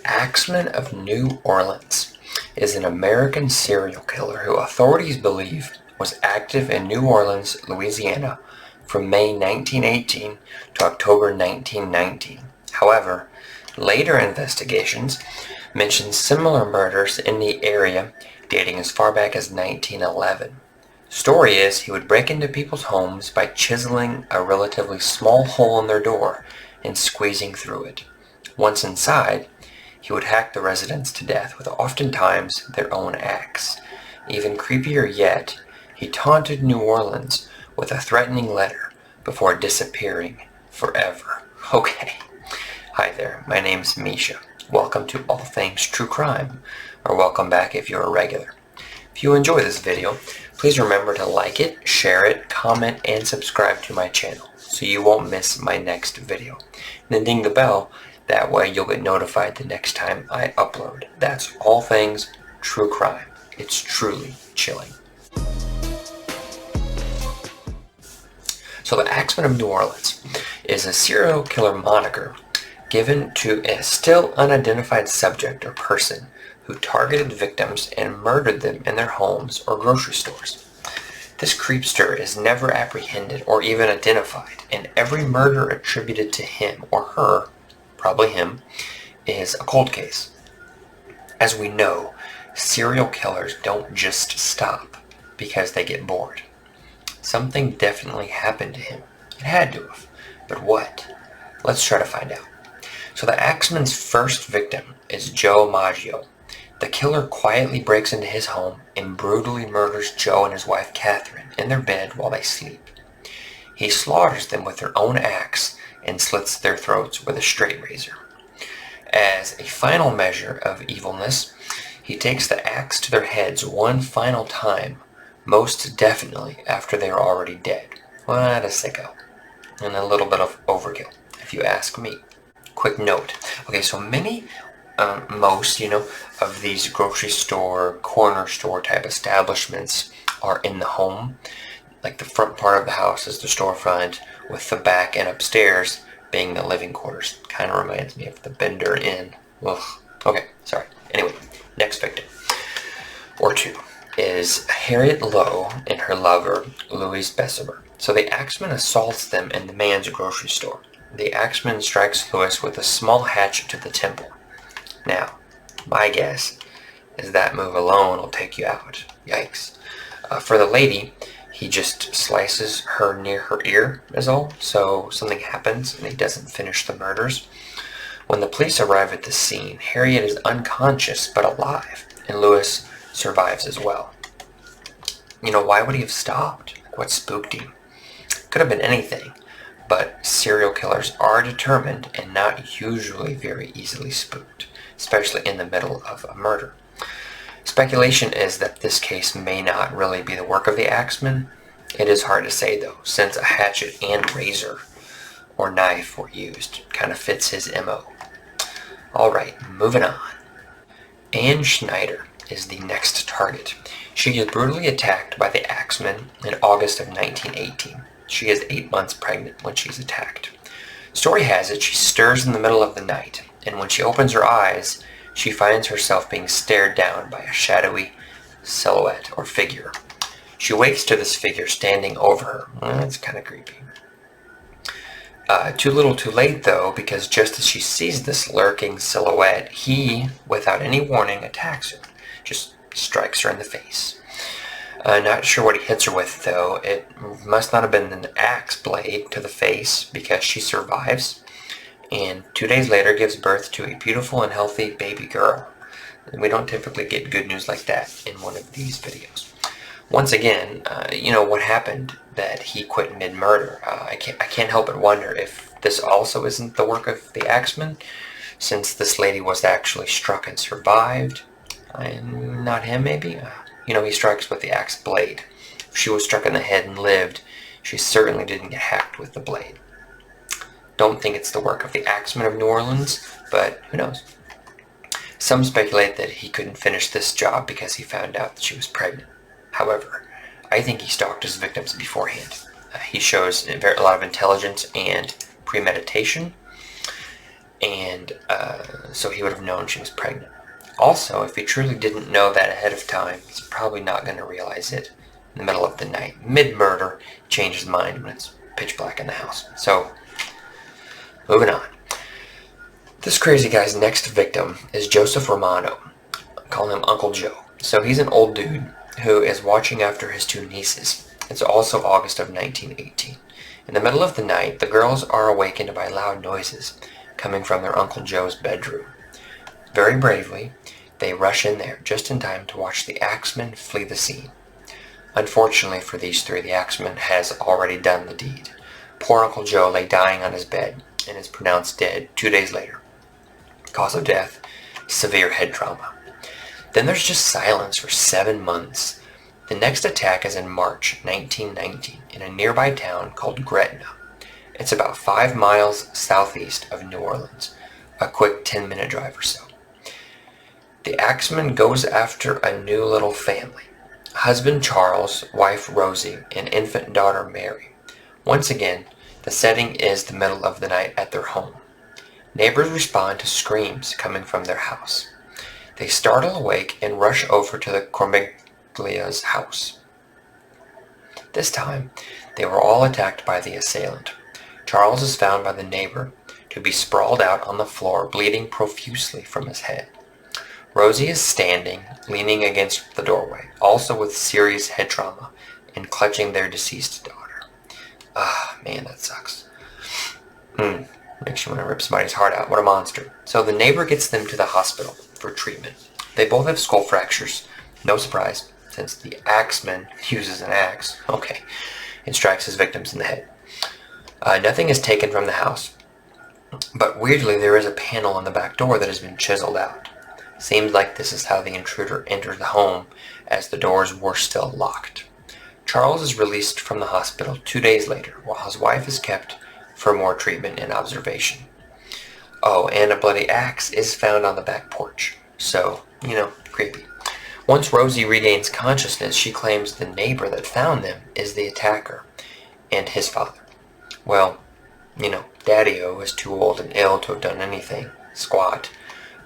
Axeman of New Orleans is an American serial killer who authorities believe was active in New Orleans, Louisiana from May 1918 to October 1919. However, later investigations mention similar murders in the area dating as far back as 1911. Story is he would break into people's homes by chiseling a relatively small hole in their door and squeezing through it. Once inside, he would hack the residents to death with oftentimes their own axe. Even creepier yet, he taunted New Orleans with a threatening letter before disappearing forever. Okay. Hi there, my name's Misha. Welcome to All Things True Crime, or welcome back if you're a regular. If you enjoy this video, please remember to like it, share it, comment, and subscribe to my channel so you won't miss my next video. And then ding the bell, that way you'll get notified the next time I upload. That's All Things True Crime. It's truly chilling. So the Axeman of New Orleans is a serial killer moniker given to a still unidentified subject or person who targeted victims and murdered them in their homes or grocery stores. This creepster is never apprehended or even identified, and every murder attributed to him or her, probably him, is a cold case. As we know, serial killers don't just stop because they get bored. Something definitely happened to him. It had to have. But what? Let's try to find out. So the Axeman's first victim is Joe Maggio. The killer quietly breaks into his home and brutally murders Joe and his wife Catherine in their bed while they sleep. He slaughters them with their own axe and slits their throats with a straight razor. As a final measure of evilness, he takes the axe to their heads one final time, most definitely after they are already dead. What a sicko. And a little bit of overkill, if you ask me. Quick note. Okay, so most of these grocery store, corner store type establishments are in the home. Like the front part of the house is the storefront, with the back and upstairs being the living quarters. Kind of reminds me of the Bender Inn. Ugh. Okay, sorry. Anyway, next victim, or two, is Harriet Lowe and her lover, Louis Bessemer. So the Axeman assaults them in the man's grocery store. The Axeman strikes Louis with a small hatchet to the temple. Now, my guess is that move alone will take you out. Yikes. For the lady, he just slices her near her ear is all, so something happens and he doesn't finish the murders. When the police arrive at the scene, Harriet is unconscious but alive, and Louis survives as well. Why would he have stopped? What spooked him? Could have been anything, but serial killers are determined and not usually very easily spooked, especially in the middle of a murder. Speculation is that this case may not really be the work of the Axeman. It is hard to say though, since a hatchet and razor or knife were used. Kind of fits his MO. Alright, moving on. Anne Schneider is the next target. She is brutally attacked by the Axeman in August of 1918. She is 8 months pregnant when she's attacked. Story has it she stirs in the middle of the night, and when she opens her eyes, she finds herself being stared down by a shadowy silhouette or figure. She wakes to this figure standing over her. That's kind of creepy. Too little too late though, because just as she sees this lurking silhouette, he, without any warning, attacks her. Just strikes her in the face. Not sure what he hits her with though. It must not have been an axe blade to the face, because she survives and 2 days later gives birth to a beautiful and healthy baby girl. We don't typically get good news like that in one of these videos. Once again, what happened that he quit mid-murder? I can't help but wonder if this also isn't the work of the Axeman, since this lady was actually struck and survived. Not him, maybe? He strikes with the axe blade. If she was struck in the head and lived, she certainly didn't get hacked with the blade. Don't think it's the work of the Axeman of New Orleans, but who knows? Some speculate that he couldn't finish this job because he found out that she was pregnant. However, I think he stalked his victims beforehand. He shows a lot of intelligence and premeditation, and so he would have known she was pregnant. Also, if he truly didn't know that ahead of time, he's probably not going to realize it in the middle of the night. Mid-murder, change his mind when it's pitch black in the house. So, moving on. This crazy guy's next victim is Joseph Romano. I call him Uncle Joe. So he's an old dude who is watching after his two nieces. It's also August of 1918. In the middle of the night, the girls are awakened by loud noises coming from their Uncle Joe's bedroom. Very bravely, they rush in there just in time to watch the axeman flee the scene. Unfortunately for these three, the axeman has already done the deed. Poor Uncle Joe lay dying on his bed and is pronounced dead 2 days later. Cause of death, severe head trauma. Then there's just silence for 7 months. The next attack is in March 1919 in a nearby town called Gretna. It's about 5 miles southeast of New Orleans, a quick 10-minute drive or so. The axeman goes after a new little family. Husband Charles, wife Rosie, and infant daughter Mary. Once again, the setting is the middle of the night at their home. Neighbors respond to screams coming from their house. They startle awake and rush over to the Cormiglia's house. This time, they were all attacked by the assailant. Charles is found by the neighbor to be sprawled out on the floor, bleeding profusely from his head. Rosie is standing, leaning against the doorway, also with serious head trauma, and clutching their deceased daughter. Ah, man, that sucks. Makes you want to rip somebody's heart out. What a monster. So the neighbor gets them to the hospital for treatment. They both have skull fractures. No surprise, since the axeman uses an axe, and strikes his victims in the head. Nothing is taken from the house, but weirdly there is a panel on the back door that has been chiseled out. Seems like this is how the intruder entered the home, as the doors were still locked. Charles is released from the hospital 2 days later, while his wife is kept for more treatment and observation. Oh, and a bloody axe is found on the back porch. So, creepy. Once Rosie regains consciousness, she claims the neighbor that found them is the attacker and his father. Well, Daddy-O is too old and ill to have done anything squat,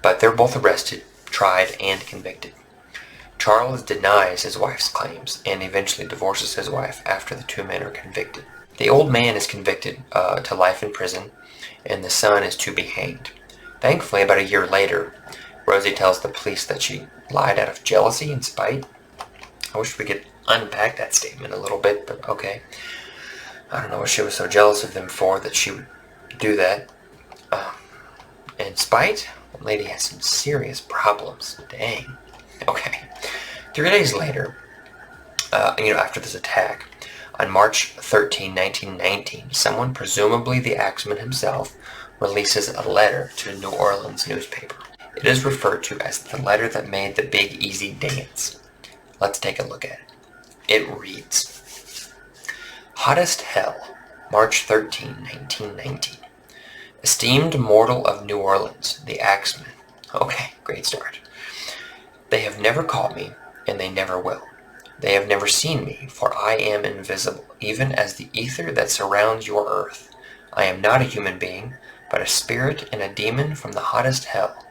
but they're both arrested, tried, and convicted. Charles denies his wife's claims and eventually divorces his wife after the two men are convicted. The old man is convicted to life in prison, and the son is to be hanged. Thankfully, about a year later, Rosie tells the police that she lied out of jealousy and spite. I wish we could unpack that statement a little bit, but okay. I don't know what she was so jealous of them for that she would do that. And spite? The lady has some serious problems. Dang. Okay. 3 days later, after this attack, on March 13, 1919, someone, presumably the axeman himself, releases a letter to a New Orleans newspaper. It is referred to as the letter that made the Big Easy dance. Let's take a look at it. It reads, Hottest Hell, March 13, 1919. Esteemed mortal of New Orleans, the axeman. Okay, great start. They have never caught me, and they never will. They have never seen me, for I am invisible, even as the ether that surrounds your earth. I am not a human being, but a spirit and a demon from the hottest hell.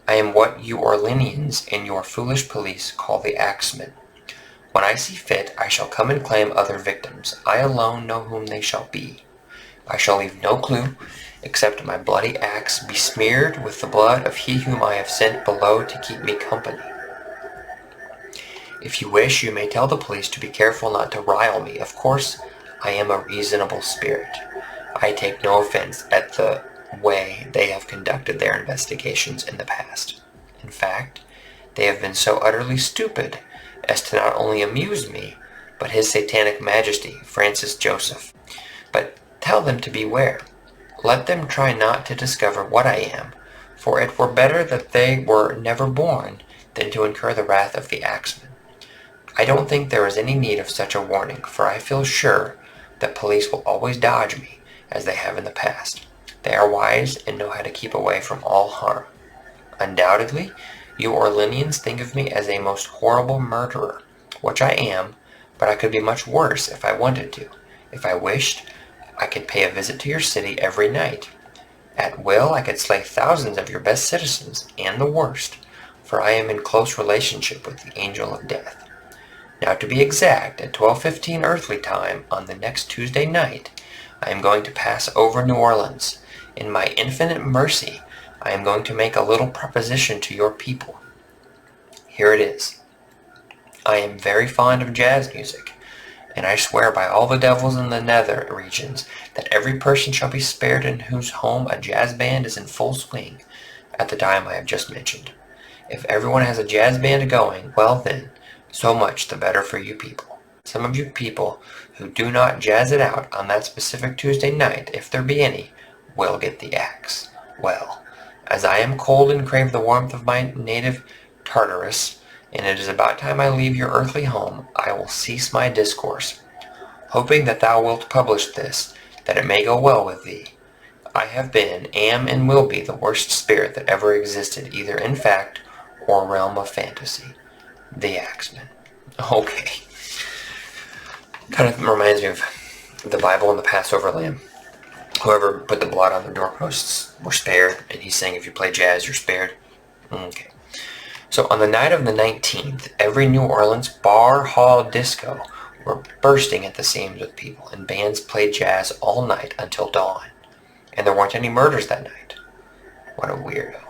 I am what you Orleanians and your foolish police call the axeman. When I see fit, I shall come and claim other victims. I alone know whom they shall be. I shall leave no clue, except my bloody axe besmeared with the blood of he whom I have sent below to keep me company. If you wish, you may tell the police to be careful not to rile me. Of course, I am a reasonable spirit. I take no offense at the way they have conducted their investigations in the past. In fact, they have been so utterly stupid as to not only amuse me, but His Satanic Majesty, Francis Joseph. But tell them to beware. Let them try not to discover what I am, for it were better that they were never born than to incur the wrath of the axeman. I don't think there is any need of such a warning, for I feel sure that police will always dodge me, as they have in the past. They are wise and know how to keep away from all harm. Undoubtedly, you Orleanians think of me as a most horrible murderer, which I am, but I could be much worse if I wanted to. If I wished, I could pay a visit to your city every night. At will I could slay thousands of your best citizens and the worst, for I am in close relationship with the angel of death. Now to be exact, at 12:15 earthly time on the next Tuesday night, I am going to pass over New Orleans. In my infinite mercy, I am going to make a little proposition to your people. Here it is. I am very fond of jazz music, and I swear by all the devils in the nether regions that every person shall be spared in whose home a jazz band is in full swing at the time I have just mentioned. If everyone has a jazz band going, well then, so much the better for you people. Some of you people who do not jazz it out on that specific Tuesday night, if there be any, will get the axe. Well, as I am cold and crave the warmth of my native Tartarus, and it is about time I leave your earthly home, I will cease my discourse, hoping that thou wilt publish this, that it may go well with thee. I have been, am, and will be the worst spirit that ever existed, either in fact or realm of fantasy. The Axeman. Okay. Kind of reminds me of the Bible and the Passover lamb. Whoever put the blood on the doorposts were spared, and he's saying if you play jazz, you're spared. Okay. So on the night of the 19th, every New Orleans bar, hall, disco were bursting at the seams with people, and bands played jazz all night until dawn. And there weren't any murders that night. What a weirdo.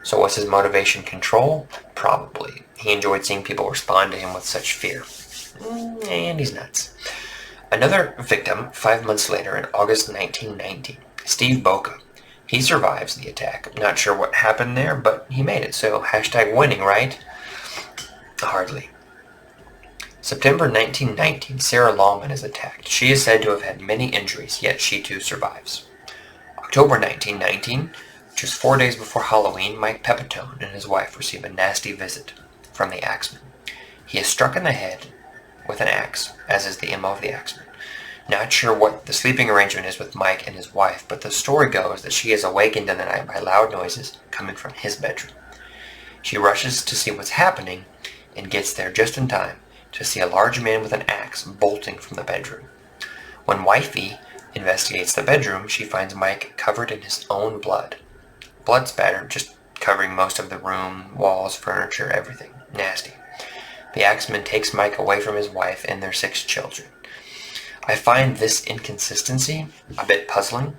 So was his motivation control? Probably. He enjoyed seeing people respond to him with such fear. And he's nuts. Another victim 5 months later in August 1919, Steve Boca. He survives the attack. Not sure what happened there, but he made it. So hashtag winning, right? Hardly. September 1919, Sarah Lawman is attacked. She is said to have had many injuries, yet she too survives. October 1919, just 4 days before Halloween, Mike Pepitone and his wife receive a nasty visit from the Axeman. He is struck in the head with an axe, as is the MO of the Axeman. Not sure what the sleeping arrangement is with Mike and his wife, but the story goes that she is awakened in the night by loud noises coming from his bedroom. She rushes to see what's happening and gets there just in time to see a large man with an axe bolting from the bedroom. When Wifey investigates the bedroom, she finds Mike covered in his own blood. Blood spattered, just covering most of the room, walls, furniture, everything. Nasty. The Axeman takes Mike away from his wife and their 6 children. I find this inconsistency a bit puzzling.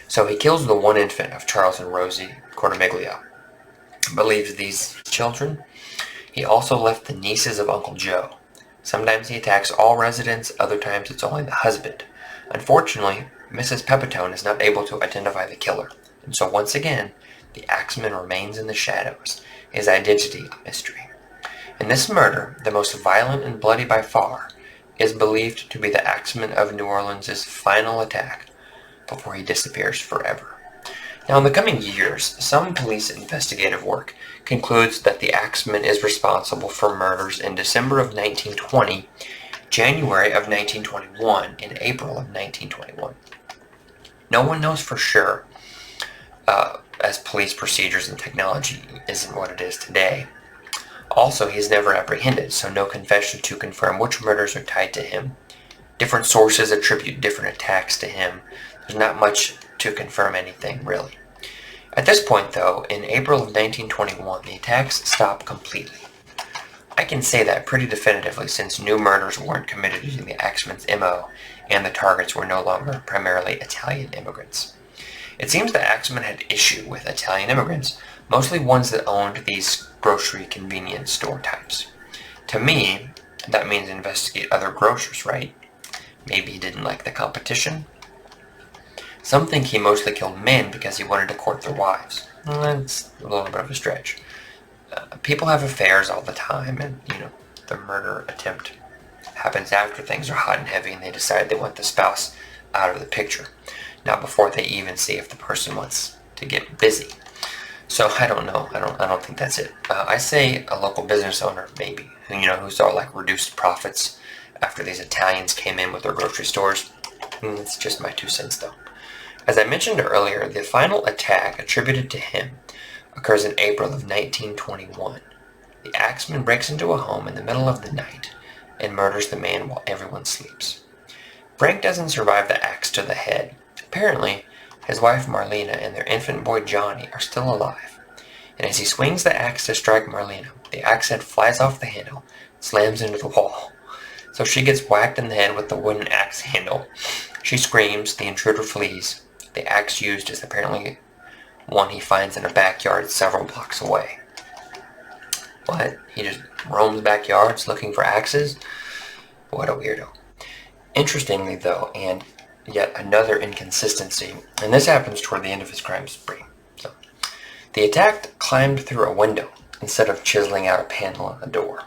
So he kills the one infant of Charles and Rosie Cortimiglia, but leaves these children. He also left the nieces of Uncle Joe. Sometimes he attacks all residents, other times it's only the husband. Unfortunately, Mrs. Pepitone is not able to identify the killer, and so once again, the Axeman remains in the shadows, his identity a mystery. In this murder, the most violent and bloody by far, is believed to be the Axeman of New Orleans' final attack before he disappears forever. Now, in the coming years, some police investigative work concludes that the Axeman is responsible for murders in December of 1920, January of 1921, and April of 1921. No one knows for sure, as police procedures and technology isn't what it is today. Also, he is never apprehended, so no confession to confirm which murders are tied to him. Different sources attribute different attacks to him. There's not much to confirm anything, really. At this point, though, in April of 1921, the attacks stop completely. I can say that pretty definitively since new murders weren't committed using the Axeman's MO, and the targets were no longer primarily Italian immigrants. It seems the Axeman had issue with Italian immigrants, mostly ones that owned these grocery convenience store types. To me, that means investigate other grocers, right? Maybe he didn't like the competition? Some think he mostly killed men because he wanted to court their wives. Well, that's a little bit of a stretch. People have affairs all the time, and, the murder attempt happens after things are hot and heavy and they decide they want the spouse out of the picture. Not before they even see if the person wants to get busy. So I don't know. I don't think that's it. I say a local business owner, maybe, who saw like reduced profits after these Italians came in with their grocery stores. It's just my 2 cents, though. As I mentioned earlier, the final attack attributed to him occurs in April of 1921. The Axeman breaks into a home in the middle of the night and murders the man while everyone sleeps. Frank doesn't survive the axe to the head. Apparently, His wife Marlena and their infant boy Johnny are still alive. And as he swings the axe to strike Marlena, the axe head flies off the handle, slams into the wall. So she gets whacked in the head with the wooden axe handle. She screams, the intruder flees. The axe used is apparently one he finds in a backyard several blocks away. What? He just roams backyards looking for axes? What a weirdo. Interestingly though, and yet another inconsistency, and this happens toward the end of his crime spree. So, the attacker climbed through a window instead of chiseling out a panel on the door.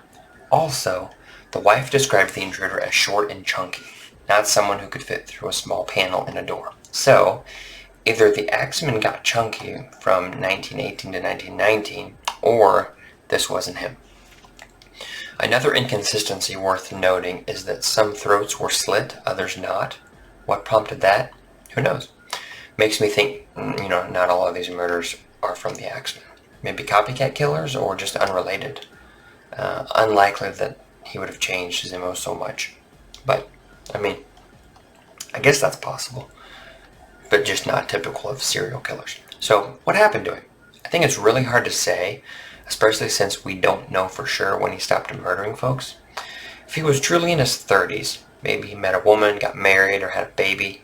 Also, the wife described the intruder as short and chunky, not someone who could fit through a small panel in a door. So, either the axeman got chunky from 1918 to 1919, or this wasn't him. Another inconsistency worth noting is that some throats were slit, others not. What prompted that? Who knows? Makes me think, not all of these murders are from the axeman. Maybe copycat killers or just unrelated. Unlikely that he would have changed his MO so much. But, I guess that's possible. But just not typical of serial killers. So, what happened to him? I think it's really hard to say, especially since we don't know for sure when he stopped murdering folks. If he was truly in his 30s, maybe he met a woman, got married, or had a baby.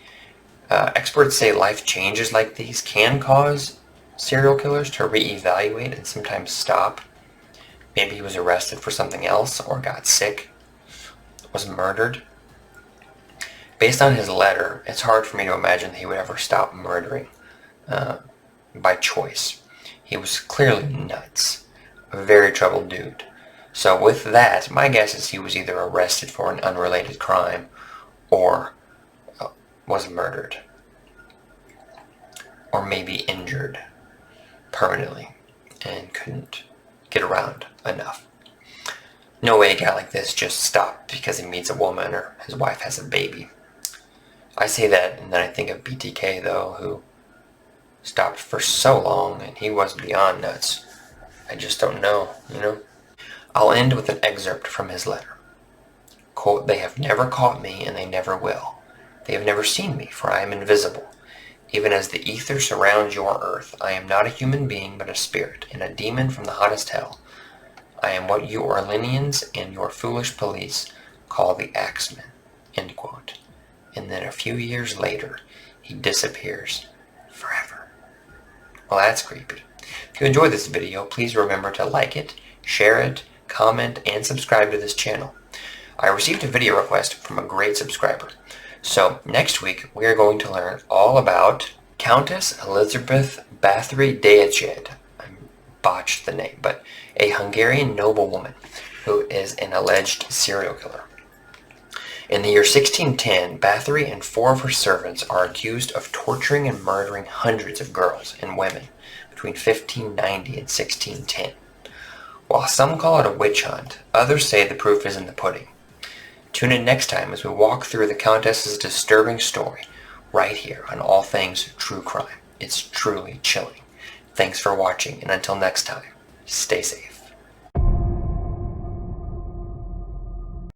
Experts say life changes like these can cause serial killers to reevaluate and sometimes stop. Maybe he was arrested for something else, or got sick, was murdered. Based on his letter, it's hard for me to imagine that he would ever stop murdering by choice. He was clearly nuts. A very troubled dude. So with that, my guess is he was either arrested for an unrelated crime or was murdered. Or maybe injured permanently and couldn't get around enough. No way a guy like this just stopped because he meets a woman or his wife has a baby. I say that and then I think of BTK though, who stopped for so long and he was beyond nuts. I just don't know, I'll end with an excerpt from his letter. Quote, "They have never caught me and they never will. They have never seen me, for I am invisible. Even as the ether surrounds your earth, I am not a human being but a spirit, and a demon from the hottest hell. I am what you Orleanians and your foolish police call the Axeman." End quote. And then a few years later, he disappears forever. Well, that's creepy. If you enjoyed this video, please remember to like it, share it, comment, and subscribe to this channel. I received a video request from a great subscriber. So next week, we are going to learn all about Countess Elizabeth Bathory Deached. I botched the name, but a Hungarian noblewoman who is an alleged serial killer. In the year 1610, Bathory and 4 of her servants are accused of torturing and murdering hundreds of girls and women between 1590 and 1610. While some call it a witch hunt, others say the proof is in the pudding. Tune in next time as we walk through the Countess's disturbing story right here on All Things True Crime. It's truly chilling. Thanks for watching, and until next time, stay safe.